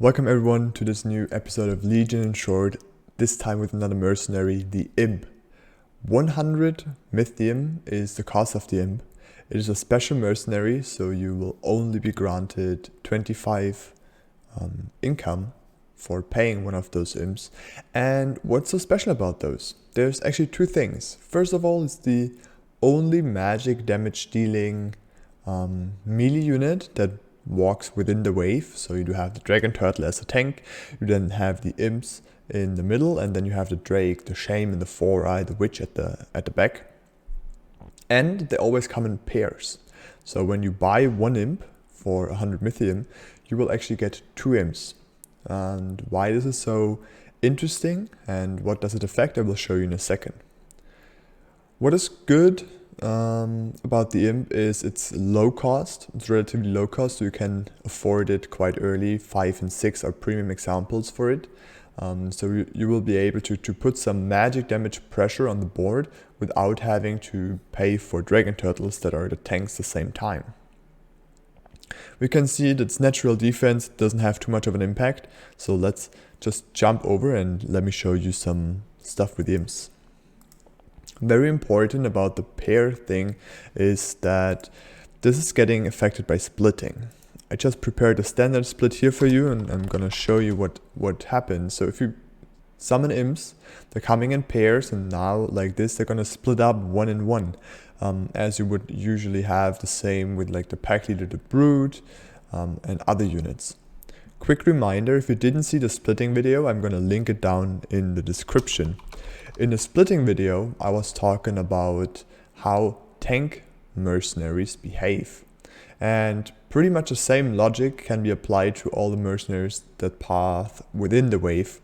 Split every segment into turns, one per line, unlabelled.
Welcome everyone to this new episode of Legion in Short, this time with another mercenary, the Imp. 100 Mythium is the cost of the Imp. It is a special mercenary, so you will only be granted 25 income for paying one of those Imps. And what's so special about those? There's actually two things. First of all, it's the only magic damage dealing melee unit that walks within the wave. So you do have the dragon turtle as a tank, you then have the imps in the middle, and then you have the drake, the shame in the fore, the witch at the back. And they always come in pairs. So when you buy one imp for 100 Mythium, you will actually get two imps. And why this is so interesting and what does it affect, I will show you in a second. What is good about the imp is it's low cost. It's relatively low cost, so you can afford it quite early. 5 and 6 are premium examples for it. So you will be able to put some magic damage pressure on the board without having to pay for dragon turtles that are the tanks at the same time. We can see that its natural defense doesn't have too much of an impact, so let's just jump over and let me show you some stuff with the imps. Very important about the pair thing is that this is getting affected by splitting. I just prepared a standard split here for you, and I'm gonna show you what happens. So if you summon imps, they're coming in pairs, and now like this they're gonna split up 1 and 1, as you would usually have the same with like the pack leader, the brood, and other units. Quick reminder, if you didn't see the splitting video, I'm gonna link it down in the description. In the splitting video, I was talking about how tank mercenaries behave. And pretty much the same logic can be applied to all the mercenaries that path within the wave.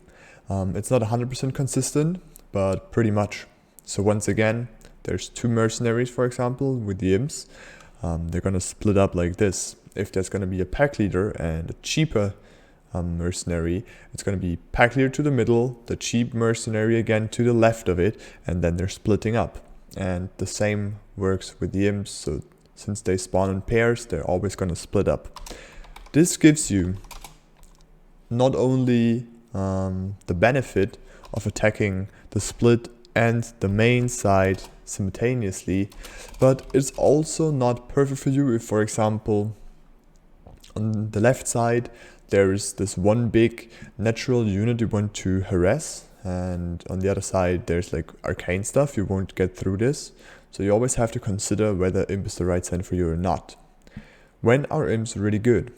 It's not 100% consistent, but pretty much. So once again, there's two mercenaries, for example, with the imps. They're gonna split up like this. If there's gonna be a pack leader and a cheaper mercenary, it's going to be pack leader to the middle, the cheap mercenary again to the left of it, and then they're splitting up. And the same works with the imps, so since they spawn in pairs, they're always going to split up. This gives you not only the benefit of attacking the split and the main side simultaneously, but it's also not perfect for you if, for example, on the left side there is this one big natural unit you want to harass, and on the other side there's like arcane stuff. You won't get through this, so you always have to consider whether imp is the right sign for you or not. When are imps really good?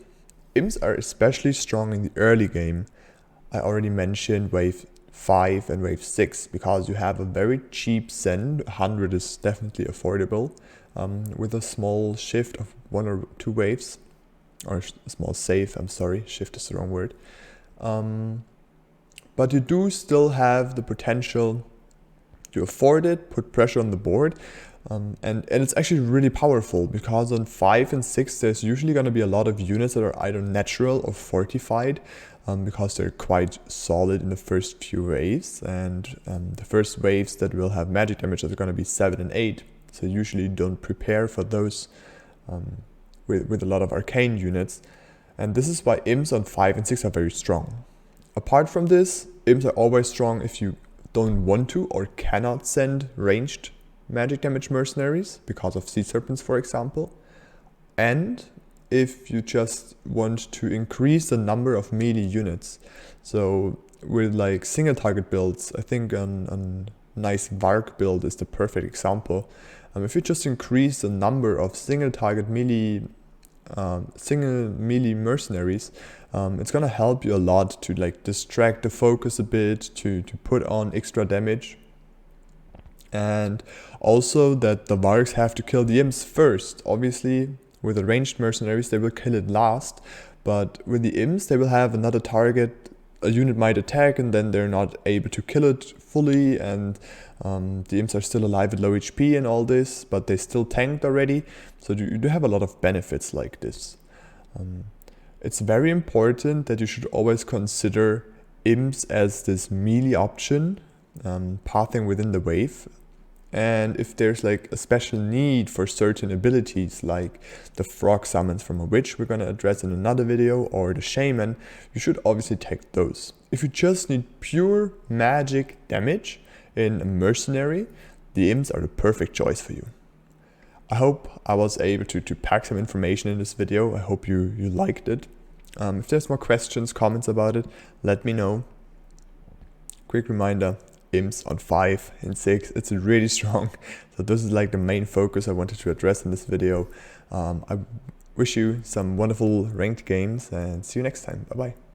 Imps are especially strong in the early game. I already mentioned wave 5 and wave 6 because you have a very cheap send. 100 is definitely affordable with a small shift of 1 or 2 waves. Or a small save, I'm sorry, shift is the wrong word. But you do still have the potential to afford it, put pressure on the board, and it's actually really powerful because on 5 and 6 there's usually going to be a lot of units that are either natural or fortified, because they're quite solid in the first few waves, and the first waves that will have magic damage are going to be 7 and 8, so usually don't prepare for those with a lot of arcane units, and this is why imps on 5 and 6 are very strong. Apart from this, imps are always strong if you don't want to or cannot send ranged magic damage mercenaries because of sea serpents, for example, and if you just want to increase the number of melee units. So with like single target builds, I think a nice Varg build is the perfect example. If you just increase the number of single melee mercenaries, it's gonna help you a lot to like distract the focus a bit, to put on extra damage, and also that the Vargs have to kill the imps first. Obviously, with the ranged mercenaries, they will kill it last, but with the imps, they will have another target. A unit might attack and then they're not able to kill it fully, and the imps are still alive at low HP and all this, but they still tanked already, so you do have a lot of benefits like this. It's very important that you should always consider imps as this melee option, pathing within the wave, And if there's like a special need for certain abilities, like the frog summons from a witch we're going to address in another video, or the shaman, you should obviously take those. If you just need pure magic damage in a mercenary, the imps are the perfect choice for you. I hope I was able to pack some information in this video. I hope you liked it. If there's more questions, comments about it, let me know. Quick reminder, imps on 5 and 6, it's really strong. So this is like the main focus I wanted to address in this video. I wish you some wonderful ranked games and see you next time. Bye bye.